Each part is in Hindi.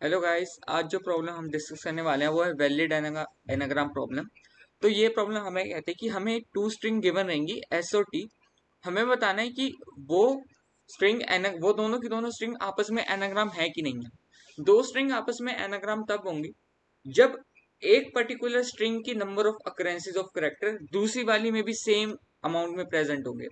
हेलो गाइस, आज जो प्रॉब्लम हम डिस्कस करने वाले हैं वो है वैलिड एनाग्राम प्रॉब्लम। तो ये प्रॉब्लम हमें कहते हैं कि हमें टू स्ट्रिंग गिवन रहेंगी एस और टी। हमें बताना है कि वो वो दोनों की दोनों स्ट्रिंग आपस में एनाग्राम है कि नहीं है। दो स्ट्रिंग आपस में एनाग्राम तब होंगी जब एक पर्टिकुलर स्ट्रिंग की number of occurrences of character दूसरी वाली में भी सेम अमाउंट में प्रेजेंट होंगे।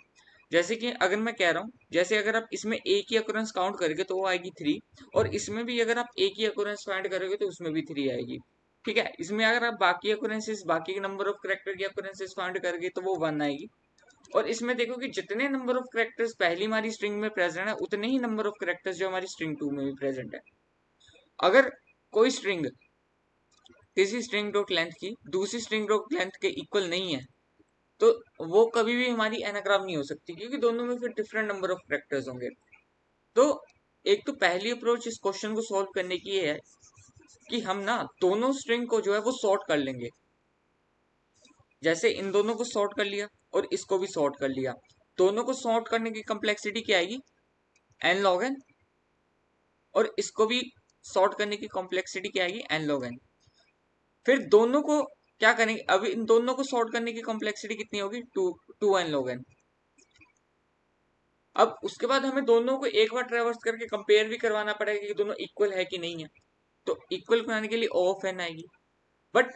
जैसे कि अगर मैं कह रहा हूँ, जैसे अगर आप इसमें एक ही अकुरेंस काउंट करोगे तो वो आएगी 3, और इसमें भी अगर आप एक ही अकुरेंस फाइंड करोगे तो उसमें भी 3 आएगी। ठीक है, इसमें अगर आप बाकी अकुरेंसेस बाकी नंबर ऑफ करेक्टर की अकुरेंसेस फाइंड करोगे तो वो 1 आएगी। और इसमें देखो कि जितने नंबर ऑफ करेक्टर्स पहली हमारी स्ट्रिंग में प्रेजेंट है उतने ही नंबर ऑफ करेक्टर्स जो हमारी स्ट्रिंग 2 में भी प्रेजेंट है। अगर कोई स्ट्रिंग किसी स्ट्रिंग डॉट लेंथ की दूसरी स्ट्रिंग डॉट लेंथ के इक्वल नहीं है तो वो कभी भी हमारी एनाग्राम नहीं हो सकती, क्योंकि दोनों में फिर डिफरेंट नंबर ऑफ करेक्टर्स होंगे। तो एक तो पहली अप्रोच इस क्वेश्चन को सॉल्व करने की ये है कि हम ना दोनों स्ट्रिंग को जो है वो सॉर्ट कर लेंगे। जैसे इन दोनों को सॉर्ट कर लिया और इसको भी सॉर्ट कर लिया, दोनों को सॉर्ट करने की कम्प्लेक्सिटी क्या आएगी, एन लॉग एन। और इसको भी सॉर्ट करने की कॉम्प्लेक्सिटी क्या आएगी, एन लॉग एन। फिर दोनों को क्या करेंगे, अभी इन दोनों को सॉर्ट करने की कॉम्प्लेक्सिटी कितनी होगी, to two n log n. अब उसके बाद हमें दोनों को एक बार ट्रेवर्स करके कंपेयर भी करवाना पड़ेगा कि दोनों इक्वल है कि नहीं है। तो इक्वल बनाने के लिए ओ ऑफ एन आएगी। बट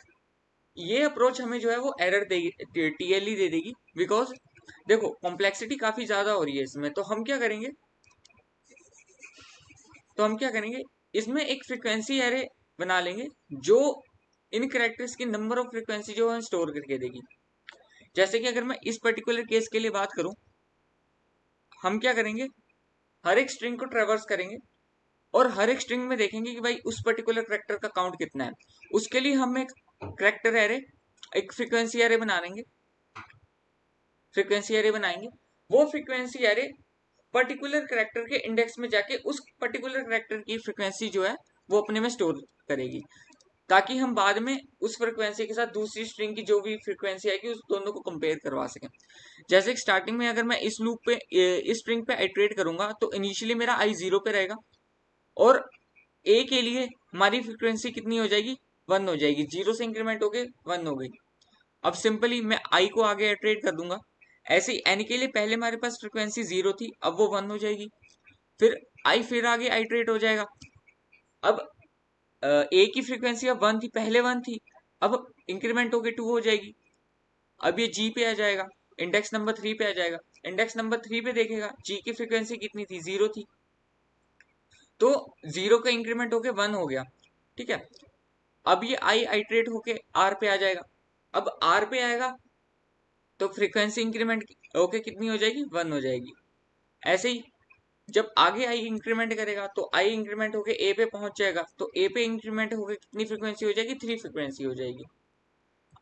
ये अप्रोच हमें जो है वो एरर देगी, टीएल ही दे देगी, बिकॉज देखो कॉम्प्लेक्सिटी काफी ज्यादा हो रही है इसमें। तो हम क्या करेंगे, इसमें एक फ्रीक्वेंसी एरे बना लेंगे जो इन कैरेक्टर्स की नंबर ऑफ फ्रीक्वेंसी जो है स्टोर करके देगी। जैसे कि अगर मैं इस पर्टिकुलर केस के लिए बात करूं, हम क्या करेंगे, हर एक स्ट्रिंग को ट्रेवर्स करेंगे और हर एक स्ट्रिंग में देखेंगे कि भाई उस पर्टिकुलर करेक्टर का काउंट कितना है। उसके लिए हम एक करेक्टर एरे, एक फ्रीक्वेंसी एरे बना लेंगे, फ्रीक्वेंसी एरे बनाएंगे। वो फ्रीक्वेंसी एरे पर्टिकुलर करेक्टर के इंडेक्स में जाके उस पर्टिकुलर करेक्टर की फ्रीक्वेंसी जो है वो अपने में स्टोर करेगी, ताकि हम बाद में उस फ्रीक्वेंसी के साथ दूसरी स्ट्रिंग की जो भी फ्रीक्वेंसी आएगी उस दोनों को कंपेयर करवा सकें। जैसे स्टार्टिंग में अगर मैं इस लूप पे इस स्ट्रिंग पे आइट्रेट करूंगा तो इनिशियली मेरा आई 0 पे रहेगा, और ए के लिए हमारी फ्रीक्वेंसी कितनी हो जाएगी, 1 हो जाएगी। 0 से इंक्रीमेंट हो गए 1 हो गई। अब सिंपली मैं आई को आगे इटरेट कर दूंगा। ऐसे ही एन के लिए पहले हमारे पास फ्रीक्वेंसी 0 थी, अब वो 1 हो जाएगी। फिर आई फिर आगे आइटरेट हो जाएगा। अब ए की फ्रीक्वेंसी अब 1 थी, पहले 1 थी, अब इंक्रीमेंट होके 2 हो जाएगी। अब ये जी पे आ जाएगा, इंडेक्स नंबर 3 पे आ जाएगा। इंडेक्स नंबर 3 पे देखेगा जी की फ्रीक्वेंसी कितनी थी, 0 थी, तो 0 का इंक्रीमेंट होके 1 हो गया। ठीक है, अब ये आई आइट्रेट होके आर पे आ जाएगा। अब आर पे आएगा तो फ्रीक्वेंसी इंक्रीमेंट होके कितनी हो जाएगी, 1 हो जाएगी। ऐसे ही जब आगे आई इंक्रीमेंट करेगा तो आई इंक्रीमेंट होके ए पे पहुंच जाएगा, तो ए पे इंक्रीमेंट होके कितनी फ्रीक्वेंसी हो जाएगी, 3 फ्रीक्वेंसी हो जाएगी।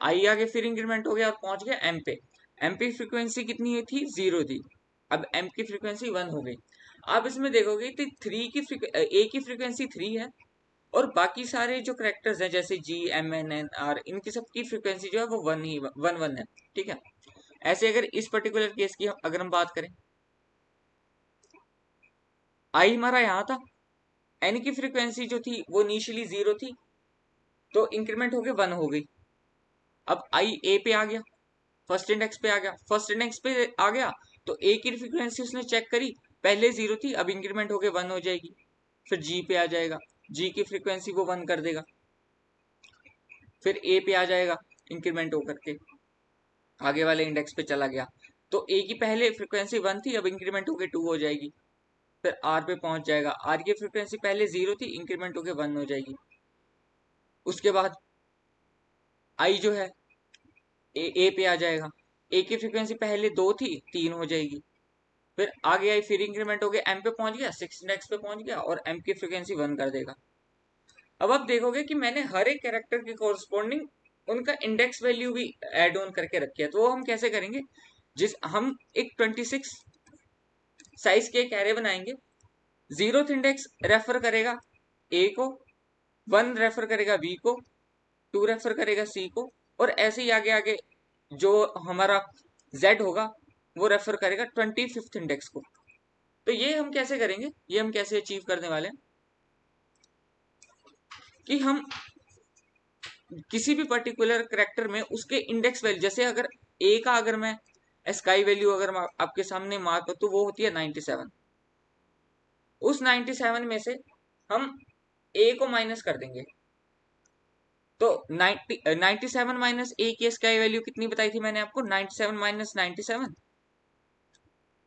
आई आगे फिर इंक्रीमेंट हो गया और पहुंच गया एम पे। एम पे फ्रीक्वेंसी कितनी थी, 0 थी, अब एम की फ्रीक्वेंसी 1 हो गई। आप इसमें देखोगे तो ए की फ्रीक्वेंसी 3 है, और बाकी सारे जो करेक्टर्स हैं जैसे G M N N R, इनकी सबकी फ्रीक्वेंसी जो है वो 1 है। ठीक है, ऐसे अगर इस पर्टिकुलर केस की अगर हम बात करें, आई हमारा यहाँ था, एन की फ्रीक्वेंसी जो थी वो इनिशियली 0 थी, तो इंक्रीमेंट होके 1 हो गई। अब आई ए पे आ गया, फर्स्ट इंडेक्स पे आ गया, फर्स्ट इंडेक्स पे आ गया तो ए की फ्रीक्वेंसी उसने चेक करी, पहले 0 थी, अब इंक्रीमेंट होके 1 हो जाएगी। फिर जी पे आ जाएगा, जी की फ्रीक्वेंसी वो 1 कर देगा। फिर ए पे आ जाएगा, इंक्रीमेंट होकर के आगे वाले इंडेक्स पे चला गया, तो ए की पहले फ्रीक्वेंसी 1 थी, अब इंक्रीमेंट होके 2 हो जाएगी। फिर आर पे पहुंच जाएगा, आर की फ्रीक्वेंसी पहले 0 थी, इंक्रीमेंट होके 1 हो जाएगी। उसके बाद आई जो है ए पे आ जाएगा, ए की फ्रीक्वेंसी पहले 2 थी, 3 हो जाएगी। फिर आगे आई फिर इंक्रीमेंट हो गया, एम पे पहुंच गया, 6 इंडेक्स पे पहुंच गया और एम की फ्रीक्वेंसी 1 कर देगा। अब आप देखोगे कि मैंने हर एक कैरेक्टर के कोरस्पॉन्डिंग उनका इंडेक्स वैल्यू भी एड ऑन करके रखी है। तो वो हम कैसे करेंगे, जिस हम एक 26 साइज के एक एरे बनाएंगे। 0th इंडेक्स रेफर करेगा ए को, 1 रेफर करेगा बी को, 2 रेफर करेगा सी को, और ऐसे ही आगे आगे जो हमारा जेड होगा वो रेफर करेगा 25th इंडेक्स को। तो ये हम कैसे करेंगे, ये हम कैसे अचीव करने वाले हैं, कि हम किसी भी पर्टिकुलर करेक्टर में उसके इंडेक्स वैल्यू, जैसे अगर ए का अगर मैं स्काई वैल्यू अगर मैं आपके सामने मार्क तो वो होती है 97। उस 97 में से हम ए को माइनस कर देंगे, तो 97 माइनस ए की स्काई वैल्यू कितनी बताई थी मैंने आपको, 97 माइनस 97,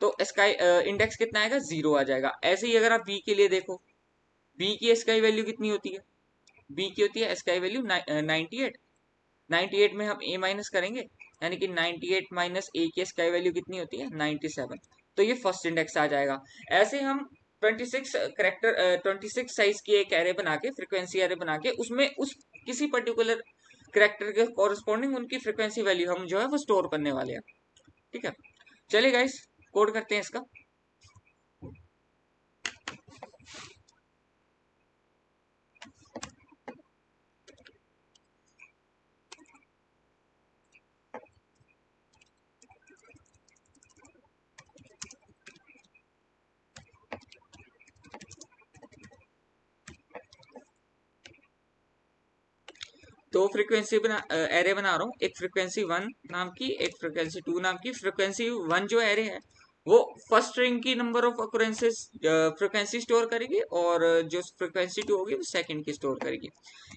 तो स्काई इंडेक्स कितना आएगा, 0 आ जाएगा। ऐसे ही अगर आप बी के लिए देखो, बी की स्काई वैल्यू कितनी होती है, बी की होती है स्काई वैल्यू 98। 98 में हम ए माइनस करेंगे, यानी कि 98 माइनस ए की स्काई वैल्यू कितनी होती है, 97, तो ये फर्स्ट इंडेक्स आ जाएगा। ऐसे हम 26 करेक्टर 26 साइज की एक एरे बना के, फ्रीक्वेंसी एरे बना के, उसमें उस किसी पर्टिकुलर करेक्टर के कॉरस्पॉन्डिंग उनकी फ्रीक्वेंसी वैल्यू हम जो है वो स्टोर करने वाले हैं। ठीक है, चलिए गाइस कोड करते हैं इसका। दो फ्रीक्वेंसी बना एरे बना रहा हूँ, एक फ्रीक्वेंसी 1 नाम की, एक फ्रीक्वेंसी 2 नाम की। फ्रीक्वेंसी 1 जो एरे है वो फर्स्ट स्ट्रिंग की number of occurrences frequency store करेगी, और जो फ्रीक्वेंसी 2 होगी वो सेकंड की स्टोर करेगी।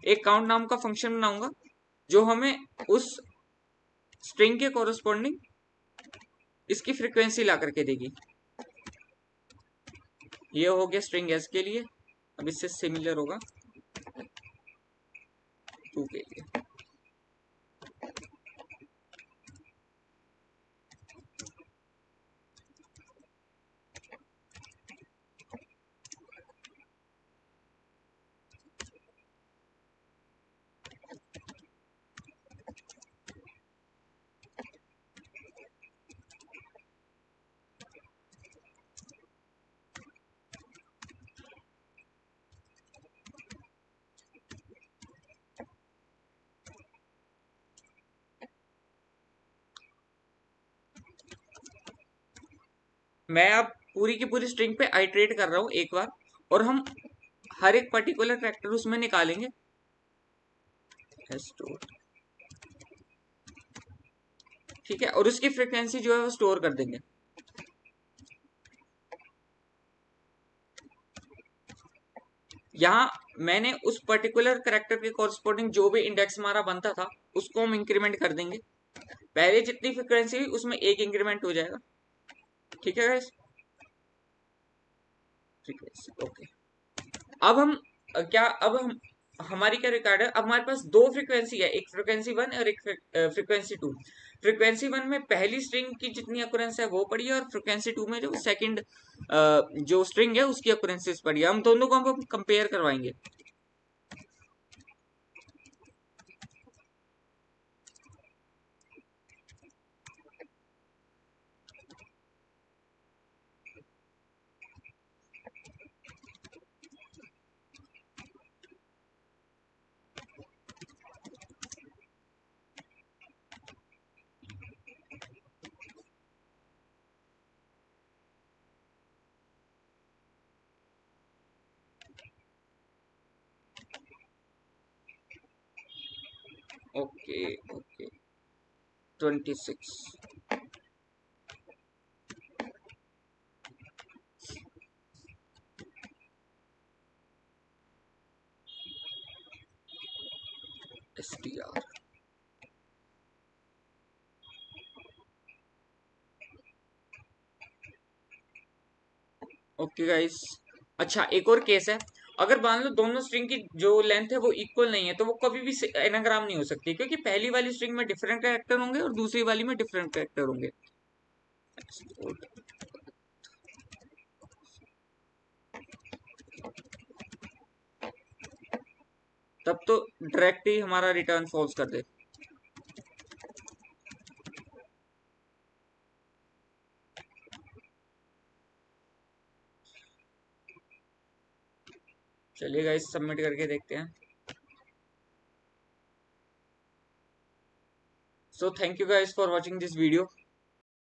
एक काउंट नाम का फंक्शन बनाऊंगा जो हमें उस स्ट्रिंग के कोरस्पॉन्डिंग इसकी फ्रीक्वेंसी ला करके देगी। ये हो गया स्ट्रिंग एस के लिए, अब इससे सिमिलर होगा 2 के लिए। मैं अब पूरी की पूरी स्ट्रिंग पे आइटरेट कर रहा हूं एक बार, और हम हर एक पर्टिकुलर कैरेक्टर उसमें निकालेंगे। ठीक है, और उसकी फ्रीक्वेंसी जो है वो स्टोर कर देंगे। यहाँ मैंने उस पर्टिकुलर कैरेक्टर के कॉरस्पॉन्डिंग जो भी इंडेक्स हमारा बनता था उसको हम इंक्रीमेंट कर देंगे। पहले जितनी फ्रीक्वेंसी हुई उसमें एक इंक्रीमेंट हो जाएगा। ठीक है गाइस, फ्रीक्वेंसी ओके। अब हम क्या, अब हम हमारी क्या रिकॉर्ड है, अब हमारे पास दो फ्रीक्वेंसी है, एक फ्रीक्वेंसी 1 और एक फ्रीक्वेंसी 2। फ्रीक्वेंसी 1 में पहली स्ट्रिंग की जितनी अकुरेंस है वो पड़ी है, और फ्रीक्वेंसी 2 में जो सेकंड जो स्ट्रिंग है उसकी अकुरेंसेस पड़ी है। हम दोनों को हम कंपेयर करवाएंगे। Okay okay, 26 STR। Okay guys, अच्छा एक और केस है। अगर मान लो दोनों स्ट्रिंग की जो लेंथ है वो इक्वल नहीं है, तो वो कभी भी एनाग्राम नहीं हो सकती, क्योंकि पहली वाली स्ट्रिंग में डिफरेंट कैरेक्टर होंगे और दूसरी वाली में डिफरेंट कैरेक्टर होंगे। तब तो डायरेक्ट ही हमारा रिटर्न फॉल्स कर दे। चलिए गाइस सबमिट करके देखते हैं। So thank you guys for watching this video.